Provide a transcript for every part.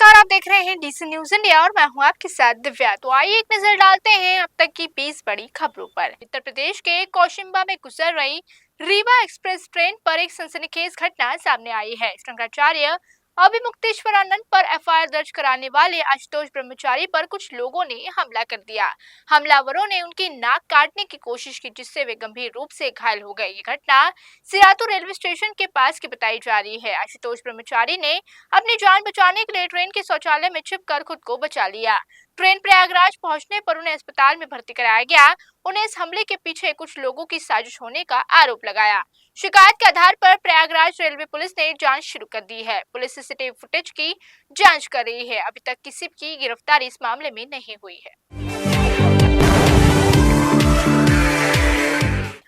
नमस्कार, आप देख रहे हैं डीसी न्यूज इंडिया और मैं हूं आपके साथ दिव्या। तो आइए एक नजर डालते हैं अब तक की 20 बड़ी खबरों पर। उत्तर प्रदेश के कौशिम्बा में गुजर रही रीवा एक्सप्रेस ट्रेन पर एक सनसनीखेज घटना सामने आई है। शंकराचार्य अभिमुक्तेश्वरानंद पर एफआईआर दर्ज कराने वाले आशुतोष ब्रह्मचारी पर कुछ लोगों ने हमला कर दिया। हमलावरों ने उनकी नाक काटने की कोशिश की, जिससे वे गंभीर रूप से घायल हो गए। ये घटना सिरातू रेलवे स्टेशन के पास की बताई जा रही है। आशुतोष ब्रह्मचारी ने अपनी जान बचाने के लिए ट्रेन के शौचालय में छिपकर खुद को बचा लिया। ट्रेन प्रयागराज पहुंचने पर उन्हें अस्पताल में भर्ती कराया गया। उन्हें इस हमले के पीछे कुछ लोगों की साजिश होने का आरोप लगाया। शिकायत के आधार पर प्रयागराज रेलवे पुलिस ने जांच शुरू कर दी है। पुलिस सीसीटीवी फुटेज की जांच कर रही है। अभी तक किसी की गिरफ्तारी इस मामले में नहीं हुई है।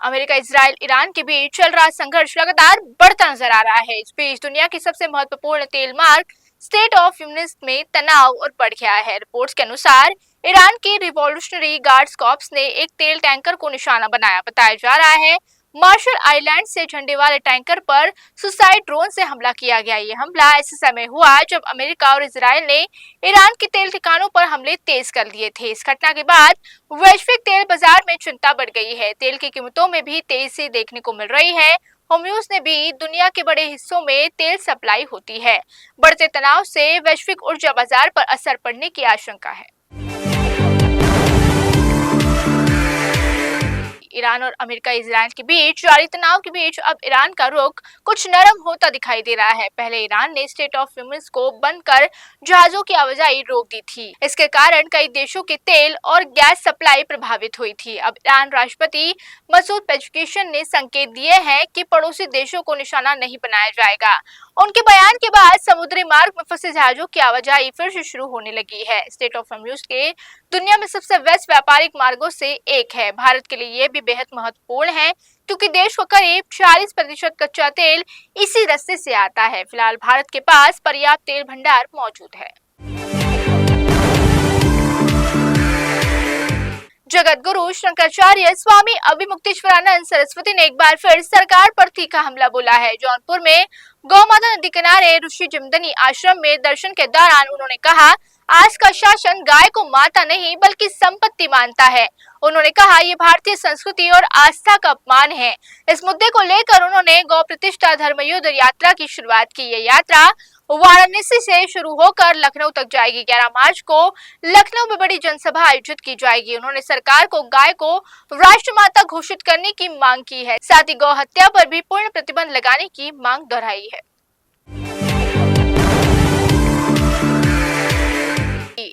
अमेरिका, इजराइल, ईरान के बीच चल रहा संघर्ष लगातार बढ़ता नजर आ रहा है। इस बीच दुनिया की सबसे महत्वपूर्ण तेल मार्ग स्टेट ऑफ यूनिस में तनाव और बढ़ गया है। रिपोर्ट्स के अनुसार ईरान की रिवॉल्यूशनरी गार्ड्स कॉर्प्स ने एक तेल टैंकर को निशाना बनाया। बताया जा रहा है मार्शल आइलैंड से झंडे वाले टैंकर पर सुसाइड ड्रोन से हमला किया गया। ये हमला ऐसे समय हुआ जब अमेरिका और इजराइल ने ईरान के तेल ठिकानों पर हमले तेज कर दिए थे। इस घटना के बाद वैश्विक तेल बाजार में चिंता बढ़ गई है। तेल की कीमतों में भी तेजी देखने को मिल रही है। होम्यूज ने भी दुनिया के बड़े हिस्सों में तेल सप्लाई होती है। बढ़ते तनाव से वैश्विक ऊर्जा बाजार पर असर पड़ने की आशंका है। ईरान और अमेरिका, इजराइल के बीच जारी तनाव के बीच अब ईरान का रुख कुछ नरम होता दिखाई दे रहा है। पहले ईरान ने स्टेट ऑफ यूनिस को बंद कर जहाजों की आवाजाही रोक दी थी। इसके कारण कई देशों के तेल और गैस सप्लाई प्रभावित हुई थी। अब ईरान राष्ट्रपति मसूद पेज़ेश्कियान ने संकेत दिए हैं कि पड़ोसी देशों को निशाना नहीं बनाया जाएगा। उनके बयान के बाद समुद्री मार्ग में फंसे जहाजों की आवाजाही फिर से शुरू होने लगी है। स्टेट ऑफ यूनिस के दुनिया में सबसे व्यस्त व्यापारिक मार्गों से एक है। भारत के लिए ये भी बेहद महत्वपूर्ण है क्योंकि देश को करीब 40% कच्चा तेल इसी रास्ते से आता है। फिलहाल भारत के पास पर्याप्त तेल भंडार मौजूद है। जगत गुरु शंकराचार्य स्वामी अभिमुक्तेश्वरानंद सरस्वती ने एक बार फिर सरकार पर तीखा हमला बोला है। जौनपुर में गौ माता नदी किनारे ऋषि जिमदनी आश्रम में दर्शन के दौरान उन्होंने कहा, आज का शासन गाय को माता नहीं बल्कि संपत्ति मानता है। उन्होंने कहा, ये भारतीय संस्कृति और आस्था का अपमान है। इस मुद्दे को लेकर उन्होंने गौ प्रतिष्ठा धर्मयुद्ध यात्रा की शुरुआत की। ये यात्रा वाराणसी से शुरू होकर लखनऊ तक जाएगी। 11 मार्च को लखनऊ में बड़ी जनसभा आयोजित की जाएगी। उन्होंने सरकार को गाय को राष्ट्रमाता घोषित करने की मांग की है। साथ ही गौ हत्या पर भी पूर्ण प्रतिबंध लगाने की मांग दोहराई है।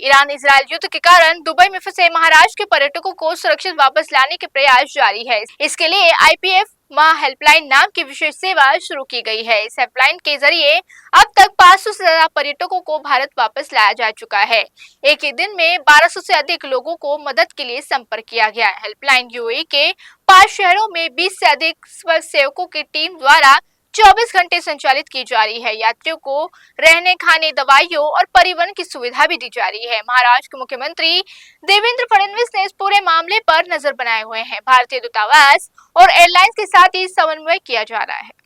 ईरान इजराइल युद्ध के कारण दुबई में फंसे महाराष्ट्र के पर्यटकों को सुरक्षित वापस लाने के प्रयास जारी है। इसके लिए आईपीएफ मां हेल्पलाइन नाम की विशेष सेवा शुरू की गई है। इस हेल्पलाइन के जरिए अब तक 500 से ज्यादा पर्यटकों को भारत वापस लाया जा चुका है। एक ही दिन में 1200 से अधिक लोगों को मदद के लिए संपर्क किया गया। हेल्पलाइन यूएई के 5 शहरों में 20 से अधिक स्वयंसेवकों की टीम द्वारा 24 घंटे संचालित की जा रही है। यात्रियों को रहने, खाने, दवाइयों और परिवहन की सुविधा भी दी जा रही है। महाराष्ट्र के मुख्यमंत्री देवेंद्र फडणवीस ने इस पूरे मामले पर नजर बनाए हुए हैं। भारतीय दूतावास और एयरलाइंस के साथ ही समन्वय किया जा रहा है।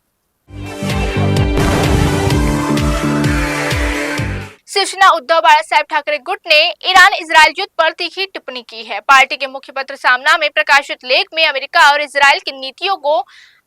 शिवसेना उद्धव बाळासाहेब ठाकरे गुट ने ईरान इजराइल युद्ध पर तीखी टिप्पणी की है। पार्टी के मुखपत्र सामना में प्रकाशित लेख में अमेरिका और इजराइल की नीतियों को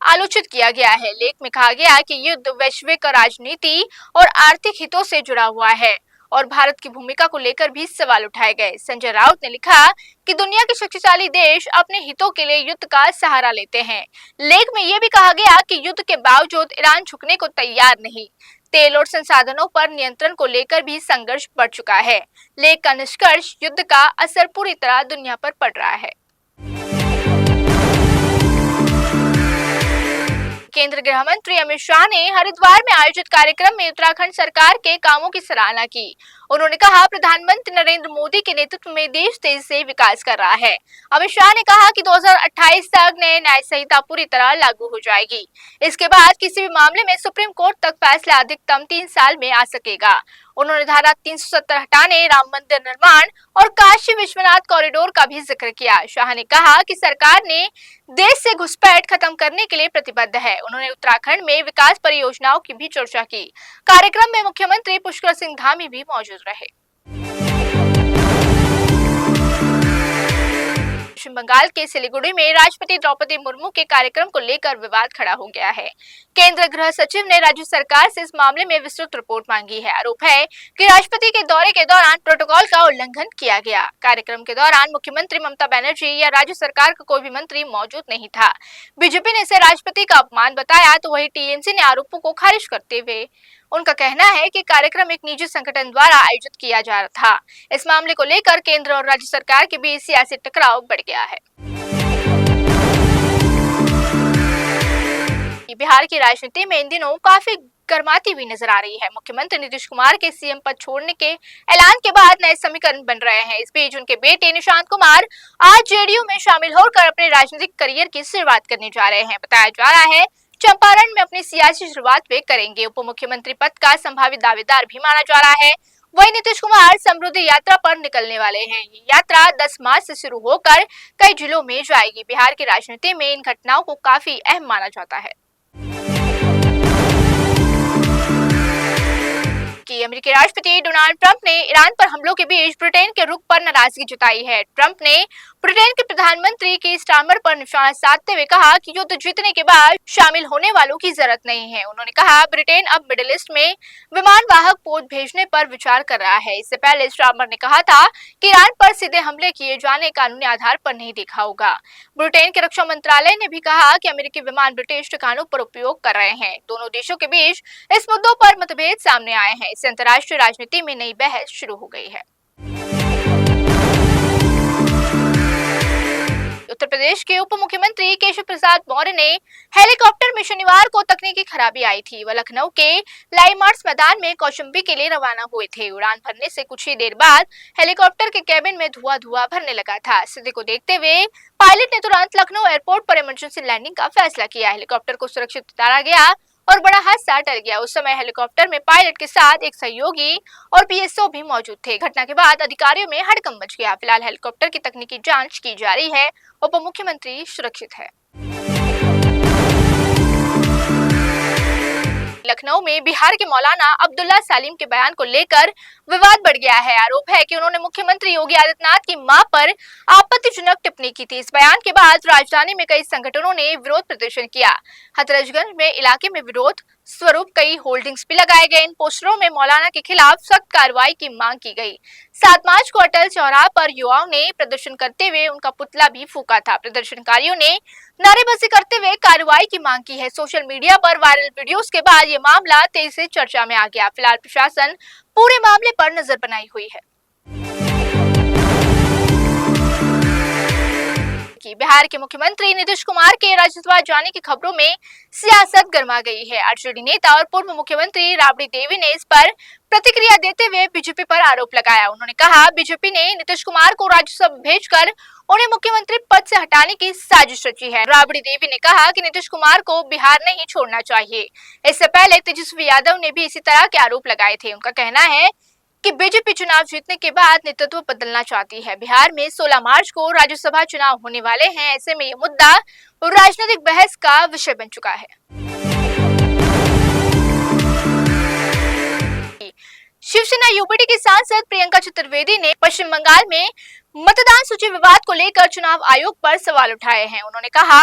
आलोचित किया गया है। लेख में कहा गया कि युद्ध वैश्विक राजनीति और आर्थिक हितों से जुड़ा हुआ है और भारत की भूमिका को लेकर भी सवाल उठाए गए। संजय राउत ने लिखा कि दुनिया के शक्तिशाली देश अपने हितों के लिए युद्ध का सहारा लेते हैं। लेख में यह भी कहा गया कि युद्ध के बावजूद ईरान झुकने को तैयार नहीं। तेल और संसाधनों पर नियंत्रण को लेकर भी संघर्ष बढ़ चुका है। लेख का निष्कर्ष, युद्ध का असर पूरी तरह दुनिया पर पड़ रहा है। केंद्रीय गृह मंत्री अमित शाह ने हरिद्वार में आयोजित कार्यक्रम में उत्तराखंड सरकार के कामों की सराहना की। उन्होंने कहा, प्रधानमंत्री नरेंद्र मोदी के नेतृत्व में देश तेजी से विकास कर रहा है। अमित शाह ने कहा कि 2028 तक नए न्याय संहिता पूरी तरह लागू हो जाएगी। इसके बाद किसी भी मामले में सुप्रीम कोर्ट तक फैसला अधिकतम 3 साल में आ सकेगा। उन्होंने धारा 370 हटाने, राम मंदिर निर्माण और काशी विश्वनाथ कॉरिडोर का भी जिक्र किया। शाह ने कहा कि सरकार ने देश से घुसपैठ खत्म करने के लिए प्रतिबद्ध है। उन्होंने उत्तराखंड में विकास परियोजनाओं की भी चर्चा की। कार्यक्रम में मुख्यमंत्री पुष्कर सिंह धामी भी मौजूद मौजूद रहे। पश्चिम बंगाल के सिलीगुड़ी में राष्ट्रपति द्रौपदी मुर्मू के कार्यक्रम को लेकर विवाद खड़ा हो गया है। केंद्रीय गृह सचिव ने राज्य सरकार से इस मामले में विस्तृत रिपोर्ट मांगी है। आरोप है कि राष्ट्रपति के दौरे के दौरान प्रोटोकॉल का उल्लंघन किया गया। कार्यक्रम के दौरान मुख्यमंत्री ममता बनर्जी या राज्य सरकार का कोई भी मंत्री मौजूद नहीं था। बीजेपी ने इसे राष्ट्रपति का अपमान बताया, तो वही टीएमसी ने आरोपों को खारिज करते हुए उनका कहना है कि कार्यक्रम एक निजी संगठन द्वारा आयोजित किया जा रहा था। इस मामले को लेकर केंद्र और राज्य सरकार के बीच सियासी टकराव बढ़ गया है। बिहार की राजनीति में इन दिनों काफी गर्माती हुई नजर आ रही है। मुख्यमंत्री नीतीश कुमार के सीएम पद छोड़ने के ऐलान के बाद नए समीकरण बन रहे हैं। इस बीच उनके बेटे निशांत कुमार आज जेडीयू में शामिल होकर अपने राजनीतिक करियर की शुरुआत करने जा रहे हैं। बताया जा रहा है चंपारण में अपनी सियासी शुरुआत वे करेंगे। उप मुख्यमंत्री पद का संभावित दावेदार भी माना जा रहा है। वही नीतीश कुमार समृद्धि यात्रा पर निकलने वाले हैं। ये यात्रा 10 मार्च से शुरू होकर कई जिलों में जाएगी। बिहार की राजनीति में इन घटनाओं को काफी अहम माना जाता है। कि अमेरिकी राष्ट्रपति डोनाल्ड ट्रंप ने ईरान पर हमलों के बीच ब्रिटेन के रुख पर नाराजगी जताई है। ट्रंप ने ब्रिटेन के प्रधानमंत्री की स्टारमर पर निशाना साधते हुए कहा कि युद्ध जीतने के बाद शामिल होने वालों की जरूरत नहीं है। उन्होंने कहा ब्रिटेन अब मिडिल ईस्ट में विमान वाहक पोत भेजने पर विचार कर रहा है। इससे पहले स्टारमर ने कहा था कि ईरान पर सीधे हमले किए जाने कानूनी आधार पर नहीं देखा होगा। ब्रिटेन के रक्षा मंत्रालय ने भी कहा कि अमेरिकी विमान ब्रिटिश ठिकानों पर उपयोग कर रहे हैं। दोनों देशों के बीच इस मुद्दों पर मतभेद सामने आए हैं। इससे अंतर्राष्ट्रीय राजनीति में नई बहस शुरू हो गई है। उत्तर प्रदेश के उप मुख्यमंत्री केशव प्रसाद मौर्य ने हेलीकॉप्टर में शनिवार को तकनीकी खराबी आई थी। वह लखनऊ के लाईमार्स मैदान में कौशाम्बी के लिए रवाना हुए थे। उड़ान भरने से कुछ ही देर बाद हेलीकॉप्टर के केबिन में धुआं भरने लगा था। स्थिति को देखते हुए पायलट ने तुरंत लखनऊ एयरपोर्ट पर इमरजेंसी लैंडिंग का फैसला किया। हेलीकॉप्टर को सुरक्षित उतारा गया और बड़ा हादसा टल गया। उस समय हेलीकॉप्टर में पायलट के साथ एक सहयोगी और पीएसओ भी मौजूद थे। घटना के बाद अधिकारियों में हड़कंप मच गया। फिलहाल हेलीकॉप्टर की तकनीकी जांच की जा रही है। उप मुख्यमंत्री सुरक्षित है। लखनऊ में बिहार के मौलाना अब्दुल्ला सालिम के बयान को लेकर विवाद बढ़ गया है। आरोप है कि उन्होंने मुख्यमंत्री योगी आदित्यनाथ की मां पर आपत्तिजनक टिप्पणी की थी। इस बयान के बाद राजधानी में कई संगठनों ने विरोध प्रदर्शन किया। हथरजगंज में इलाके में विरोध स्वरूप कई होल्डिंग्स भी लगाए गए। इन पोस्टरों में मौलाना के खिलाफ सख्त कार्रवाई की मांग की गई। 7 मार्च को अटल चौराहा पर युवाओं ने प्रदर्शन करते हुए उनका पुतला भी फूंका था। प्रदर्शनकारियों ने नारेबाजी करते हुए कार्रवाई की मांग की है। सोशल मीडिया पर वायरल वीडियोस के बाद ये मामला तेजी से चर्चा में आ गया। फिलहाल प्रशासन पूरे मामले पर नजर बनाई हुई है। बिहार के मुख्यमंत्री नीतीश कुमार के राज्यसभा जाने की खबरों में सियासत गर्मा गई है। आरजेडी नेता और पूर्व मुख्यमंत्री राबड़ी देवी ने इस पर प्रतिक्रिया देते हुए बीजेपी पर आरोप लगाया। उन्होंने कहा बीजेपी ने नीतीश कुमार को राज्यसभा भेजकर उन्हें मुख्यमंत्री पद से हटाने की साजिश रची है। राबड़ी देवी ने कहा कि नीतीश कुमार को बिहार नहीं छोड़ना चाहिए। इससे पहले तेजस्वी यादव ने भी इसी तरह के आरोप लगाए थे। उनका कहना है कि बीजेपी चुनाव जीतने के बाद नेतृत्व बदलना चाहती है। बिहार में 16 मार्च को राज्यसभा चुनाव होने वाले हैं। ऐसे में ये मुद्दा राजनीतिक बहस का विषय बन चुका है। शिवसेना यूपीटी की सांसद प्रियंका चतुर्वेदी ने पश्चिम बंगाल में मतदान सूची विवाद को लेकर चुनाव आयोग पर सवाल उठाए हैं। उन्होंने कहा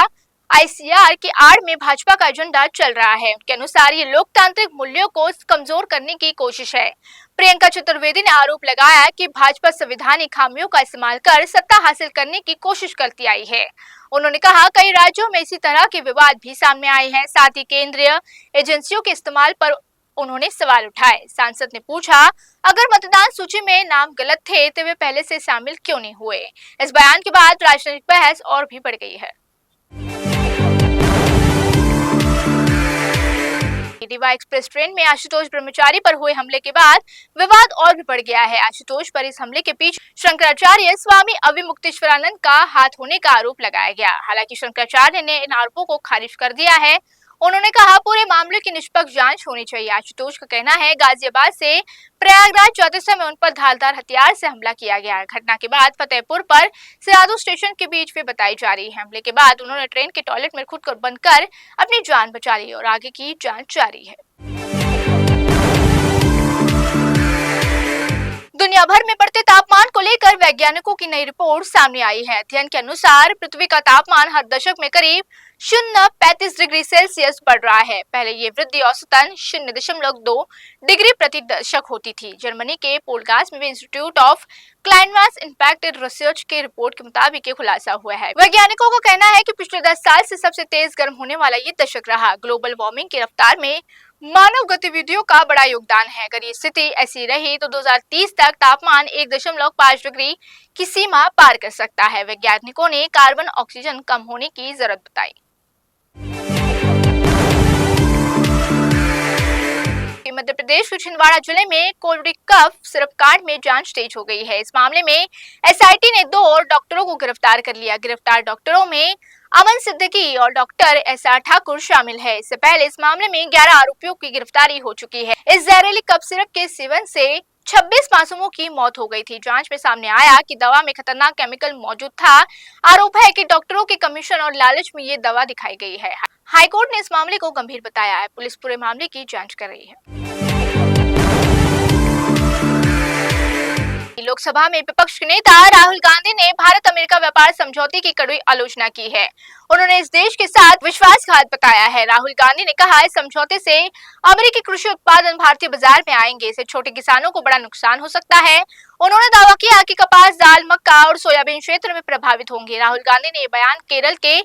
आईसीआर की आड़ में भाजपा का एजेंडा चल रहा है। उनके अनुसार ये लोकतांत्रिक मूल्यों को कमजोर करने की कोशिश है। प्रियंका चतुर्वेदी ने आरोप लगाया कि भाजपा संवैधानिक खामियों का इस्तेमाल कर सत्ता हासिल करने की कोशिश करती आई है। उन्होंने कहा कई राज्यों में इसी तरह के विवाद भी सामने आए हैं। साथ ही केंद्रीय एजेंसियों के इस्तेमाल पर उन्होंने सवाल उठाए। सांसद ने पूछा अगर मतदान सूची में नाम गलत थे तो वे पहले से शामिल क्यों नहीं हुए। इस बयान के बाद राजनीतिक बहस और भी बढ़ गई है। रीवा एक्सप्रेस ट्रेन में आशुतोष ब्रह्मचारी पर हुए हमले के बाद विवाद और भी बढ़ गया है। आशुतोष पर इस हमले के पीछे शंकराचार्य स्वामी अविमुक्तेश्वरानंद का हाथ होने का आरोप लगाया गया। हालांकि शंकराचार्य ने इन आरोपों को खारिज कर दिया है। उन्होंने कहा पूरे मामले की निष्पक्ष जांच होनी चाहिए। आशुतोष का कहना है गाजियाबाद से प्रयागराज जाते समय उन पर धारदार हथियार से हमला किया गया। घटना के बाद फतेहपुर पर सिरादू स्टेशन के बीच वे बताई जा रही है। हमले के बाद उन्होंने ट्रेन के टॉयलेट में खुद को बंद कर अपनी जान बचा ली और आगे की जांच जारी है। दुनिया भर में बढ़ते तापमान को लेकर वैज्ञानिकों की नई रिपोर्ट सामने आई है। अध्ययन के अनुसार पृथ्वी का तापमान हर दशक में करीब 0.35 डिग्री सेल्सियस बढ़ रहा है। पहले ये वृद्धि औसतन 0.2 डिग्री प्रति दशक होती थी। जर्मनी के पोलगास में institute of climate impact research के रिपोर्ट के मुताबिक ये खुलासा हुआ है। वैज्ञानिकों का कहना है कि पिछले 10 साल से सबसे तेज गर्म होने वाला ये दशक रहा। ग्लोबल वार्मिंग की रफ्तार में मानव गतिविधियों का बड़ा योगदान है। अगर ये स्थिति ऐसी रही तो 2030 तक तापमान 1.5 डिग्री की सीमा पार कर सकता है। वैज्ञानिकों ने कार्बन ऑक्सीजन कम होने की जरूरत बताई। मध्य प्रदेश के छिंदवाड़ा जिले में कोल्ड कफ सिरप कांड में जांच तेज हो गई है। इस मामले में एसआईटी ने 2 डॉक्टरों को गिरफ्तार कर लिया। गिरफ्तार डॉक्टरों में अमन सिद्दीकी और डॉक्टर एसआर ठाकुर शामिल है। इससे पहले इस मामले में 11 आरोपियों की गिरफ्तारी हो चुकी है। इस जहरीली कफ सिरप के सेवन से 26 मासूमों की मौत हो गई थी। जांच में सामने आया कि दवा में खतरनाक केमिकल मौजूद था। आरोप है कि डॉक्टरों के कमीशन और लालच में ये दवा दिखाई गई है। हाईकोर्ट ने इस मामले को गंभीर बताया है। पुलिस पूरे मामले की जांच कर रही है। लोकसभा में विपक्ष के नेता राहुल गांधी ने भारत अमेरिका व्यापार समझौते की कड़ी आलोचना की है। उन्होंने इस देश के साथ विश्वासघात बताया है। राहुल गांधी ने कहा, इस समझौते से अमेरिकी कृषि उत्पादन भारतीय बाजार में आएंगे। इससे छोटे किसानों को बड़ा नुकसान हो सकता है। उन्होंने दावा किया कि कपास, दाल, मक्का और सोयाबीन क्षेत्र में प्रभावित होंगे। राहुल गांधी ने यह बयान केरल के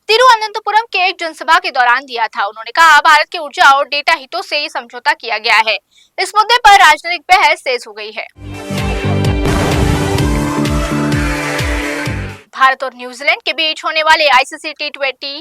तिरुवनंतपुरम के एक जनसभा के दौरान दिया था। उन्होंने कहा, भारत के ऊर्जा और डेटा हितों से ये समझौता किया गया है। इस मुद्दे पर राजनीतिक बहस तेज हो गई है। भारत और न्यूजीलैंड के बीच होने वाले आईसीसी T20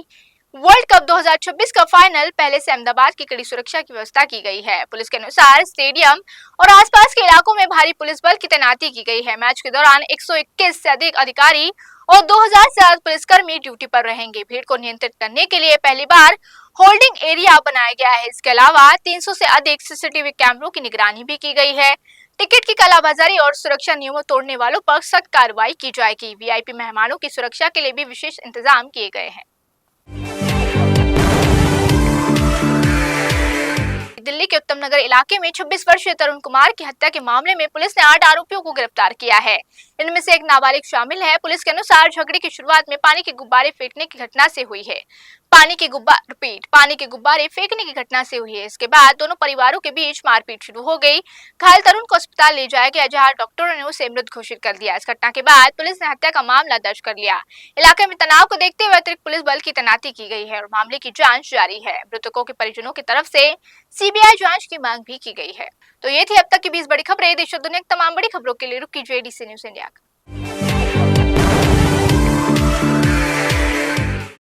वर्ल्ड कप 2026 का फाइनल पहले से अहमदाबाद की कड़ी सुरक्षा की व्यवस्था की गई है। पुलिस के अनुसार स्टेडियम और आसपास के इलाकों में भारी पुलिस बल की तैनाती की गई है। मैच के दौरान 121 से अधिक अधिकारी और 2000 से अधिक पुलिसकर्मी ड्यूटी पर रहेंगे। भीड़ को नियंत्रित करने के लिए पहली बार होल्डिंग एरिया बनाया गया है। इसके अलावा 300 से अधिक सीसीटीवी कैमरों की निगरानी भी की गई है। टिकट की कालाबाजारी और सुरक्षा नियमों तोड़ने वालों पर सख्त कार्रवाई की जाएगी। वीआईपी मेहमानों की सुरक्षा के लिए भी विशेष इंतजाम किए गए हैं। दिल्ली के उत्तम नगर इलाके में 26 वर्षीय तरुण कुमार की हत्या के मामले में पुलिस ने 8 आरोपियों को गिरफ्तार किया है। इनमें से एक नाबालिग शामिल है। पुलिस के अनुसार झगड़े की शुरुआत में पानी के गुब्बारे फेंकने की घटना से हुई है। पानी के गुब्बारे फेंकने की घटना से हुई है। इसके बाद दोनों परिवारों के बीच मारपीट शुरू हो गई। घायल तरुण को अस्पताल ले जाया गया, जहां डॉक्टरों ने उसे मृत घोषित कर दिया। इस घटना के बाद पुलिस ने हत्या का मामला दर्ज कर लिया। इलाके में तनाव को देखते हुए अतिरिक्त पुलिस बल की तैनाती की गई है और मामले की जांच जारी है। मृतकों के परिजनों की तरफ से सीबीआई जांच की मांग भी की गई है। तो ये थी अब तक की 20 बड़ी खबरें। देश और दुनिया की तमाम बड़ी खबरों के लिए रुक कीजिए DC न्यूज़ इंडिया।